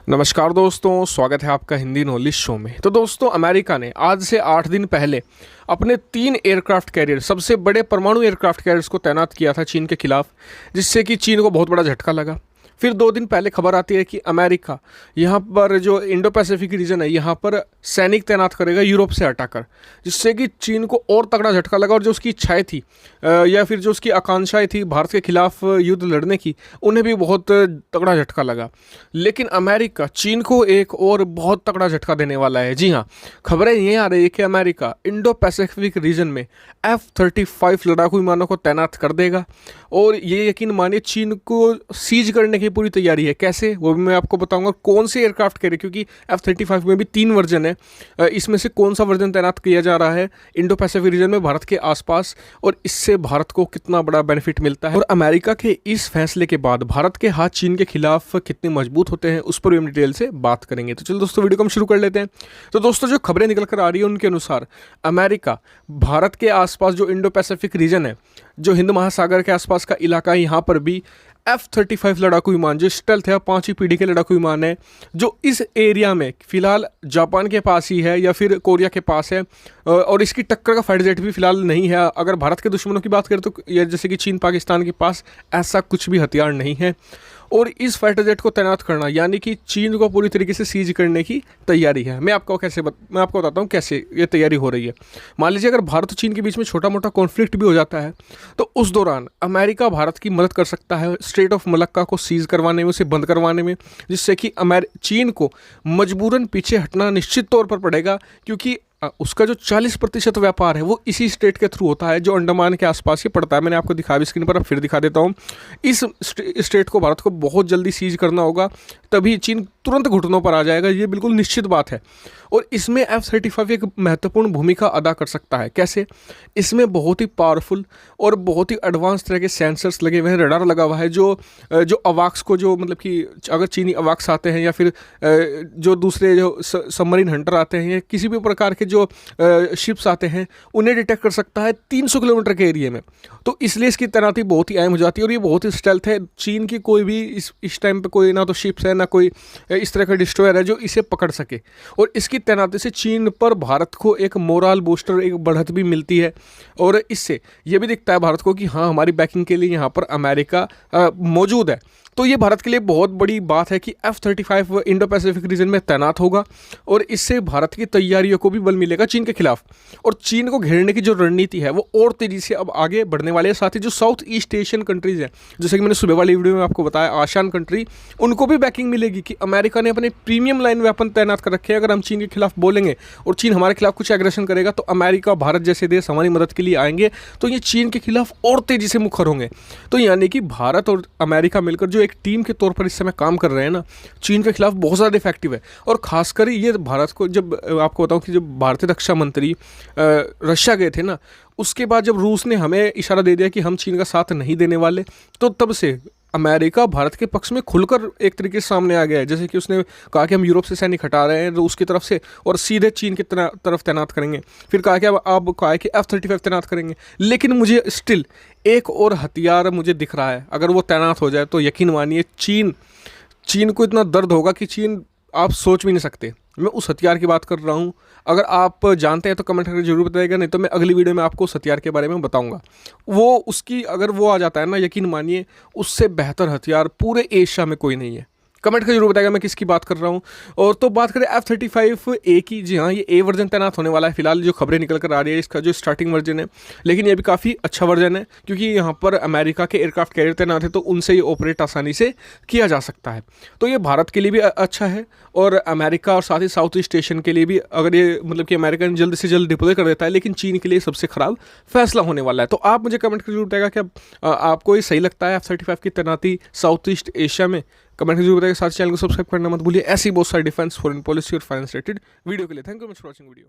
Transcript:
नमस्कार दोस्तों, स्वागत है आपका हिंदी नॉलेज शो में। तो दोस्तों, अमेरिका ने आज से 8 दिन पहले अपने 3 एयरक्राफ्ट कैरियर, सबसे बड़े परमाणु एयरक्राफ्ट कैरियर्स को तैनात किया था चीन के खिलाफ, जिससे कि चीन को बहुत बड़ा झटका लगा। फिर 2 दिन पहले खबर आती है कि अमेरिका यहाँ पर जो इंडो पैसिफिक रीजन है, यहाँ पर सैनिक तैनात करेगा यूरोप से हटाकर, जिससे कि चीन को और तगड़ा झटका लगा। और जो उसकी इच्छाएं थी या फिर जो उसकी आकांक्षाएं थी भारत के खिलाफ युद्ध लड़ने की, उन्हें भी बहुत तगड़ा झटका लगा। लेकिन अमेरिका चीन को एक और बहुत तगड़ा झटका देने वाला है। जी हाँ, खबरें ये आ रही है कि अमेरिका इंडो पैसिफिक रीजन में F-35 लड़ाकू विमानों को तैनात कर देगा। और ये यकीन मानिए, चीन को सीज करने की पूरी तैयारी है। कैसे, वो भी मैं आपको बताऊंगा। कौन से एयरक्राफ्ट कैरियर, क्योंकि F-35 में भी 3 वर्जन है, इसमें से कौन सा वर्जन तैनात किया जा रहा है इंडो पैसिफिक रीजन में भारत के आसपास, और इससे भारत को कितना बड़ा बेनिफिट मिलता है, और अमेरिका के इस फैसले के बाद भारत के हाथ चीन के खिलाफ कितने मजबूत होते हैं, उस पर भी हम डिटेल से बात करेंगे। तो चलो दोस्तों, वीडियो को हम शुरू कर लेते हैं। तो दोस्तों, जो खबरें निकल कर आ रही है उनके अनुसार अमेरिका भारत के आसपास जो इंडो पैसिफिक रीजन है, जो हिंद महासागर के आसपास का इलाका है, यहाँ पर भी F-35 लड़ाकू विमान, जो स्टेल्थ है, 5वीं पीढ़ी के लड़ाकू विमान है, जो इस एरिया में फिलहाल जापान के पास ही है या फिर कोरिया के पास है, और इसकी टक्कर का फाइटर जेट भी फिलहाल नहीं है। अगर भारत के दुश्मनों की बात करें तो ये जैसे कि चीन पाकिस्तान के पास ऐसा कुछ भी हथियार नहीं है। और इस फाइटर जेट को तैनात करना यानी कि चीन को पूरी तरीके से सीज करने की तैयारी है। मैं आपको बताता हूँ कैसे ये तैयारी हो रही है। मान लीजिए, अगर भारत और चीन के बीच में छोटा मोटा कॉन्फ्लिक्ट भी हो जाता है, तो उस दौरान अमेरिका भारत की मदद कर सकता है स्ट्रेट ऑफ मलक्का को सीज करवाने में, उसे बंद करवाने में, जिससे कि चीन को मजबूरन पीछे हटना निश्चित तौर पर पड़ेगा, क्योंकि उसका जो 40% व्यापार है वो इसी स्टेट के थ्रू होता है, जो अंडमान के आसपास ही पड़ता है। मैंने आपको दिखाया भी स्क्रीन पर, अब फिर दिखा देता हूँ। इस स्टेट को भारत को बहुत जल्दी सीज करना होगा, तभी चीन तुरंत घुटनों पर आ जाएगा, ये बिल्कुल निश्चित बात है। और इसमें F-35 एक महत्वपूर्ण भूमिका अदा कर सकता है। कैसे? इसमें बहुत ही पावरफुल और बहुत ही एडवांस तरह के सेंसर्स लगे हुए हैं, रडार लगा हुआ है, जो अवाक्स को, जो मतलब कि अगर चीनी अवाक्स आते हैं या फिर जो दूसरे जो सबमरीन हंटर आते हैं या किसी भी प्रकार के जो शिप्स आते हैं, उन्हें डिटेक्ट कर सकता है 300 किलोमीटर के एरिया में। तो इसलिए इसकी तैनाती बहुत ही अहम हो जाती है, और ये बहुत ही स्टेल्थ है। चीन की कोई भी इस टाइम पे कोई ना तो शिप्स है, ना कोई इस तरह का डिस्ट्रॉयर है जो इसे पकड़ सके। और इसकी तैनाती से चीन पर भारत को एक मोरल बूस्टर, एक बढ़त भी मिलती है, और इससे ये भी दिखता है भारत को कि हाँ, हमारी बैकिंग के लिए यहाँ पर अमेरिका मौजूद है। तो ये भारत के लिए बहुत बड़ी बात है कि F-35 इंडो पैसिफिक रीजन में तैनात होगा, और इससे भारत की तैयारियों को भी बल मिलेगा चीन के खिलाफ। और चीन को घेरने की जो रणनीति है वो और तेजी से अब आगे बढ़ने वाले हैं। साथ ही जो साउथ ईस्ट एशियन कंट्रीज हैं, जैसे कि मैंने सुबह वाली वीडियो में आपको बताया, आसियान कंट्री, उनको भी बैकिंग मिलेगी कि अमेरिका ने अपने प्रीमियम लाइन वेपन तैनात कर रखे हैं। अगर हम चीन के खिलाफ बोलेंगे और चीन हमारे खिलाफ कुछ एग्रेशन करेगा, तो अमेरिका, भारत जैसे देश हमारी मदद के लिए आएंगे, तो ये चीन के खिलाफ और तेजी से मुखर होंगे। तो यानी कि भारत और अमेरिका मिलकर जो एक टीम के तौर पर इस समय काम कर रहे हैं ना, चीन के खिलाफ बहुत ज़्यादा इफेक्टिव है। और खासकर ये भारत को, जब आपको बताऊं कि जब भारतीय रक्षा मंत्री रशिया गए थे ना, उसके बाद जब रूस ने हमें इशारा दे दिया कि हम चीन का साथ नहीं देने वाले, तो तब से अमेरिका भारत के पक्ष में खुलकर एक तरीके से सामने आ गया है। जैसे कि उसने कहा कि हम यूरोप से सैनिक हटा रहे हैं रूस की तरफ से, और सीधे चीन की तरफ तैनात करेंगे। फिर कहा कि अब कहा कि F-35 तैनात करेंगे। लेकिन मुझे स्टिल एक और हथियार मुझे दिख रहा है, अगर वो तैनात हो जाए तो यकीन मानिए चीन को इतना दर्द होगा कि चीन आप सोच भी नहीं सकते। मैं उस हथियार की बात कर रहा हूँ। अगर आप जानते हैं तो कमेंट करके जरूर बताइएगा, नहीं तो मैं अगली वीडियो में आपको उस हथियार के बारे में बताऊंगा। अगर वो आ जाता है ना, यकीन मानिए उससे बेहतर हथियार पूरे एशिया में कोई नहीं है। कमेंट करके जरूर बताएगा मैं किसकी बात कर रहा हूँ। और तो बात करें F-35A की, जी हाँ, ये A वर्जन तैनात होने वाला है। फिलहाल जो खबरें निकल कर आ रही है, इसका जो स्टार्टिंग वर्जन है, लेकिन ये भी काफ़ी अच्छा वर्जन है, क्योंकि यहाँ पर अमेरिका के एयरक्राफ्ट कैरियर तैनात है, तो उनसे ये ऑपरेट आसानी से किया जा सकता है। तो ये भारत के लिए भी अच्छा है, और अमेरिका और साथ ही साउथ ईस्ट एशियन के लिए भी, अगर ये मतलब कि अमेरिका जल्द से जल्द डिप्लॉय कर देता है। लेकिन चीन के लिए सबसे खराब फैसला होने वाला है। तो आप मुझे कमेंट करके जरूर बताएगा कि आपको ये सही लगता है F-35 की तैनाती साउथ ईस्ट एशिया में। कमेंट जरूर बताइए, साथ चैनल को सब्सक्राइब करना मत भूलिए। ऐसी बहुत सारी डिफेंस, फॉरेन पॉलिसी और फाइनेंस रिलेटेड वीडियो के लिए। Thank you much for watching video.